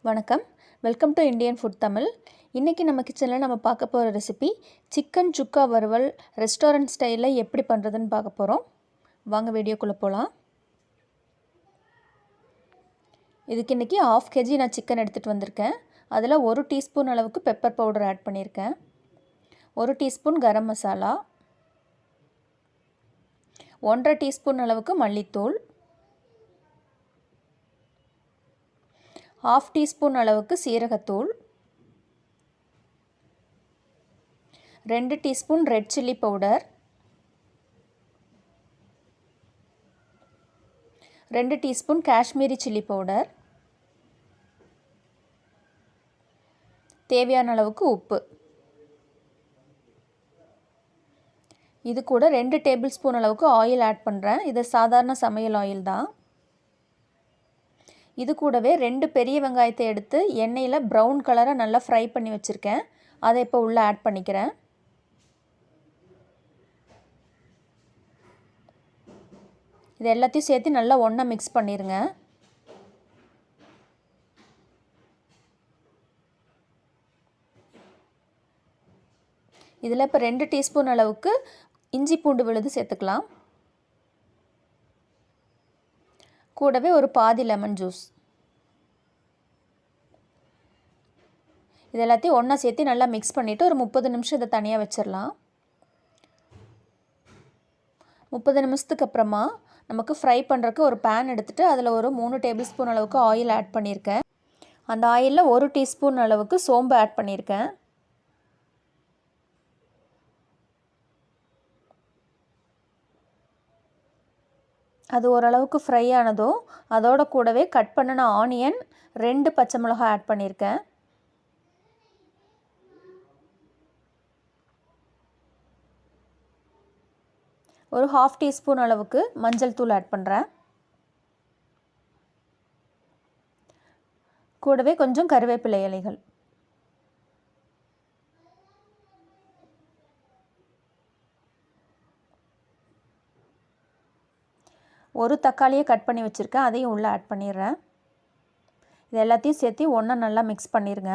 வணக்கம், welcome to Indian food Tamil. இன்றைக்கி நம்ம கிச்சனில் நம்ம பார்க்க போகிற ரெசிபி சிக்கன் சுக்கா வறுவல் ரெஸ்டாரண்ட் ஸ்டைலில் எப்படி பண்ணுறதுன்னு பார்க்க போகிறோம். வாங்க வீடியோக்குள்ளே போகலாம். இதுக்கு இன்றைக்கி 1/2 kg நான் சிக்கன் எடுத்துகிட்டு வந்திருக்கேன். அதில் 1 டீஸ்பூன் அளவுக்கு பெப்பர் பவுடர் ஆட் பண்ணியிருக்கேன். 1 டீஸ்பூன் கரம் மசாலா, 1/2 டீஸ்பூன் அளவுக்கு மல்லித்தூள், 1/2 டீஸ்பூன் அளவுக்கு சீரகத்தூள், 2 teaspoon red chilli powder, 2 teaspoon Kashmiri chilli powder, தேவையான அளவுக்கு உப்பு. இது கூட 2 டேபிள் ஸ்பூன் அளவுக்கு ஆயில் ஆட் பண்ணுறேன். இது சாதாரண சமையல் ஆயில் தான். இது கூடவே 2 பெரிய வெங்காயத்தை எடுத்து எண்ணெயில் ப்ரௌன் கலராக நல்லா ஃப்ரை பண்ணி வச்சுருக்கேன். அதை இப்போ உள்ளே ஆட் பண்ணிக்கிறேன். இது எல்லாத்தையும் சேர்த்து நல்லா ஒன்றா மிக்ஸ் பண்ணிடுங்க. இதில் இப்போ 2 டீஸ்பூன் அளவுக்கு இஞ்சி பூண்டு விழுது சேர்த்துக்கலாம். கூடவே ஒரு பாதி லெமன் ஜூஸ். இது எல்லாத்தையும் ஒன்றா சேர்த்து நல்லா மிக்ஸ் பண்ணிவிட்டு ஒரு 30 நிமிஷம் இதை தனியாக வச்சிடலாம். 30 நிமிஷத்துக்கு அப்புறமா நமக்கு ஃப்ரை பண்ணுறதுக்கு ஒரு பேன் எடுத்துகிட்டு அதில் ஒரு 3 டேபிள் ஸ்பூன் அளவுக்கு ஆயில் ஆட் பண்ணியிருக்கேன். அந்த ஆயிலில் 1 டீஸ்பூன் அளவுக்கு சோம்பு ஆட் பண்ணியிருக்கேன். அது ஓரளவுக்கு ஃப்ரை ஆனதும் அதோட கூடவே கட் பண்ணின ஆனியன், 2 பச்சை மிளகாய் ஆட் பண்ணியிருக்கேன். ஒரு 1/2 டீஸ்பூன் அளவுக்கு மஞ்சள் தூள் ஆட் பண்ணுறேன். கூடவே கொஞ்சம் கருவேப்பிலை இலைகள். ஒரு தக்காளியை கட் பண்ணி வச்சுருக்கேன், அதையும் உள்ளே ஆட் பண்ணிடுறேன். இது எல்லாத்தையும் சேர்த்து ஒன்றா நல்லா மிக்ஸ் பண்ணிடுங்க.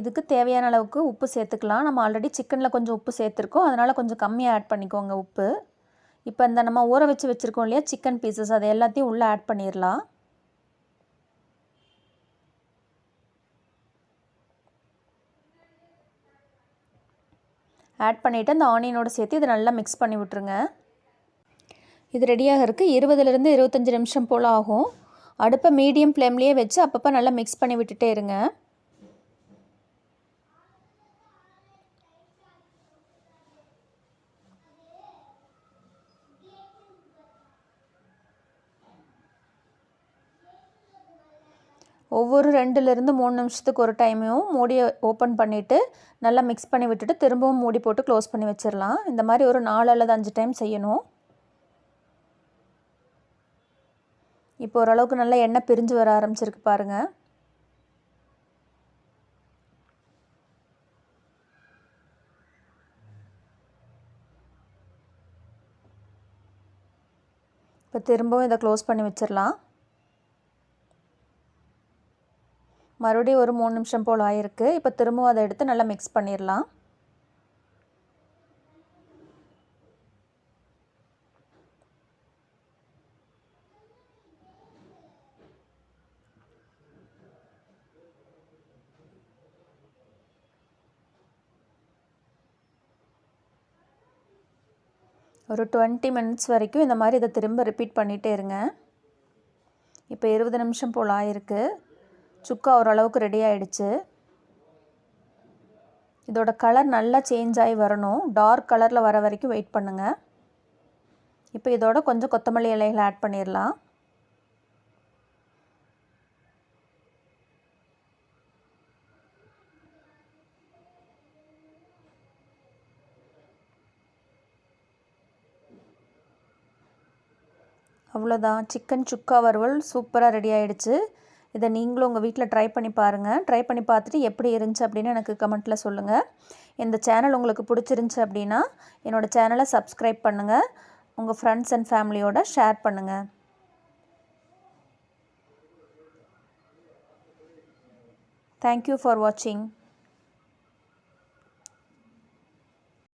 இதுக்கு தேவையான அளவுக்கு உப்பு சேர்த்துக்கலாம். நம்ம ஆல்ரெடி சிக்கனில் கொஞ்சம் உப்பு சேர்த்துருக்கோம், அதனால் கொஞ்சம் கம்மியாக ஆட் பண்ணிக்கோங்க உப்பு. இப்போ இந்த நம்ம ஊற வச்சு வச்சுருக்கோம் இல்லையா சிக்கன் பீசஸ், அதை எல்லாத்தையும் உள்ளே ஆட் பண்ணிடலாம். ஆட் பண்ணிவிட்டு அந்த ஆனியனோடு சேர்த்து இதை நல்லா மிக்ஸ் பண்ணி விட்ருங்க. இது ரெடியாக இருக்குது. 20லேருந்து 25 நிமிஷம் போல் ஆகும். அடுப்பை மீடியம் ஃப்ளேம்லேயே வச்சு அப்பப்போ நல்லா மிக்ஸ் பண்ணி விட்டுட்டே இருங்க. ஒவ்வொரு 2லேருந்து 3 நிமிஷத்துக்கு ஒரு டைமையும் மூடியை ஓப்பன் பண்ணிவிட்டு நல்லா மிக்ஸ் பண்ணி விட்டுட்டு திரும்பவும் மூடி போட்டு க்ளோஸ் பண்ணி வச்சிடலாம். இந்த மாதிரி ஒரு 4 அல்லது 5 டைம் செய்யணும். இப்போ ஓரளவுக்கு நல்லா எண்ணெய் பிரிஞ்சு வர ஆரம்பிச்சிருக்கு பாருங்கள். இப்போ திரும்பவும் இதை க்ளோஸ் பண்ணி வச்சிடலாம். மறுபடியும் ஒரு 3 நிமிஷம் போல் ஆயிருக்கு. இப்போ திரும்பவும் அதை எடுத்து நல்லா மிக்ஸ் பண்ணிடலாம். ஒரு 20 மினிட்ஸ் வரைக்கும் இந்த மாதிரி இதை திரும்ப ரிப்பீட் பண்ணிகிட்டே இருங்க. இப்போ 20 நிமிஷம் போல் ஆயிருக்கு. சுக்கா ஓரளவுக்கு ரெடி ஆகிடுச்சு. இதோட கலர் நல்லா சேஞ்ச் ஆகி வரணும். டார்க் கலரில் வர வரைக்கும் வெயிட் பண்ணுங்கள். இப்போ இதோட கொஞ்சம் கொத்தமல்லி இலைகளை ஆட் பண்ணிடலாம். அவ்வளோதான், சிக்கன் சுக்கா வறுவல் சூப்பராக ரெடி ஆகிடுச்சு. இதை நீங்களும் உங்கள் வீட்டில் ட்ரை பண்ணி பாருங்கள். ட்ரை பண்ணி பார்த்துட்டு எப்படி இருந்துச்சு அப்படின்னு எனக்கு கமெண்ட்டில் சொல்லுங்கள். இந்த சேனல் உங்களுக்கு பிடிச்சிருந்துச்சி அப்படின்னா என்னோடய சேனலை சப்ஸ்கிரைப் பண்ணுங்கள். உங்கள் ஃப்ரெண்ட்ஸ் அண்ட் ஃபேமிலியோட ஷேர் பண்ணுங்கள். Thank you for watching.